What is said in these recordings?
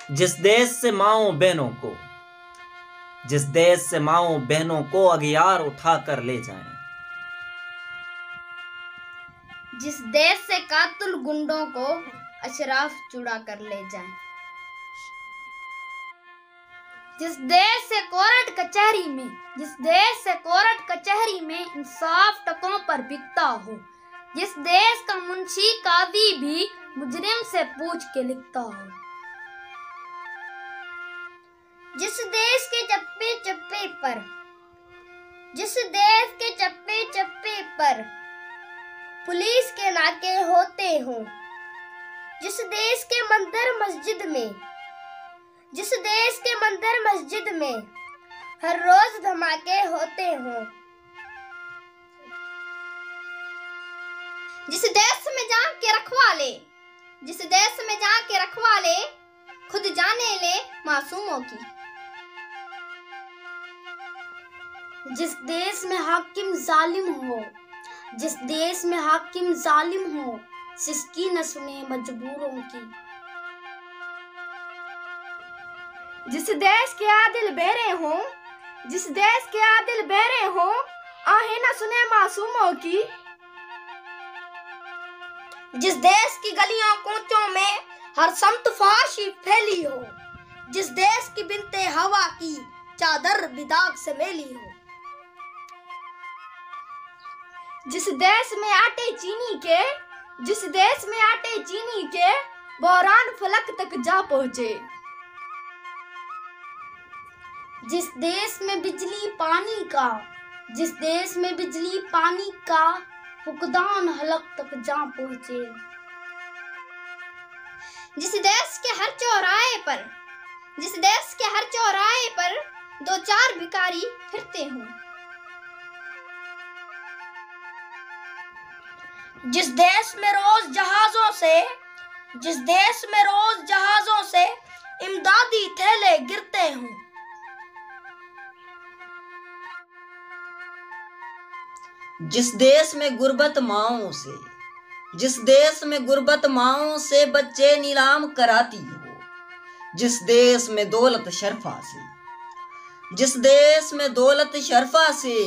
जिस देश से माओ बहनों को, जिस देश से माओ बहनों को अगियार उठा कर ले जाएं, जिस देश से कातिल गुंडों को अशराफ चुरा कर ले जाएं, जिस देश से कोर्ट कचहरी में, जिस देश से कोर्ट कचहरी में इंसाफ टकों पर बिकता हो, जिस देश का मुंशी कादी भी मुजरिम से पूछ के लिखता हो, जिस देश के चप्पे चप्पे पर, जिस देश के चप्पे चप्पे पर पुलिस के नाके होते हों, जिस देश के मंदिर मस्जिद में, जिस देश के मंदिर मस्जिद में हर रोज धमाके होते हों, जिस देश में जाके रखवाले, जिस देश में जाके रखवाले खुद जाने ले मासूमों की, जिस देश में हाकिम जालिम हो, जिस देश में हाकिम जालिम हो, सिसकी न सुने मजबूरों की, जिस देश के आदिल बेरे हो, जिस देश के आदिल बेरे हो, आहे न सुने मासूमों की, जिस देश की गलियों कूचों में हर समत फाशी फैली हो, जिस देश की बिनते हवा की चादर बिदाग से मेली हो, जिस देश में आटे चीनी के, जिस देश में आटे चीनी के बहरान फलक तक जा पहुंचे, जिस देश में बिजली पानी का, जिस देश में बिजली पानी का फुकदान हलक तक जा पहुंचे, जिस देश के हर चौराहे पर, जिस देश के हर चौराहे पर दो चार भिखारी फिरते हों, जिस देश में रोज जहाजों से, जिस देश में रोज जहाजों से इमदादी थैले गिरते हों, जिस देश में गुर्बत माओं से, जिस देश में गुर्बत माओं से बच्चे नीलाम कराती हो, जिस देश में दौलत शरफा से, जिस देश में दौलत शरफा से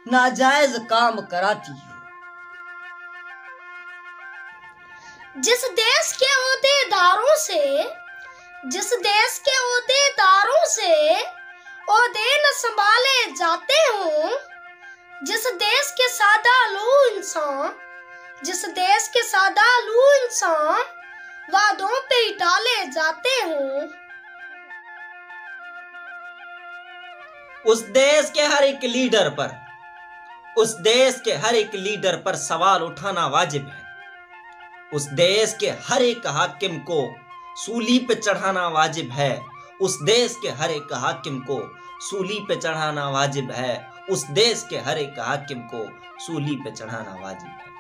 नाजायज काम कराती हो, जिस देश के ओहदेदारों से, जिस देश के ओहदेदारों से ओहदे न संभाले जाते हों, जिस देश के सादा लू इंसान, जिस देश के सादा लू इंसान वादों पे ही टाले जाते हों, उस देश के हर एक लीडर पर, उस देश के हर एक लीडर पर सवाल उठाना वाजिब है, उस देश के हर एक हाकिम को सूली पे चढ़ाना वाजिब है, उस देश के हर एक हाकिम को सूली पे चढ़ाना वाजिब है, उस देश के हर एक हाकिम को सूली पे चढ़ाना वाजिब है।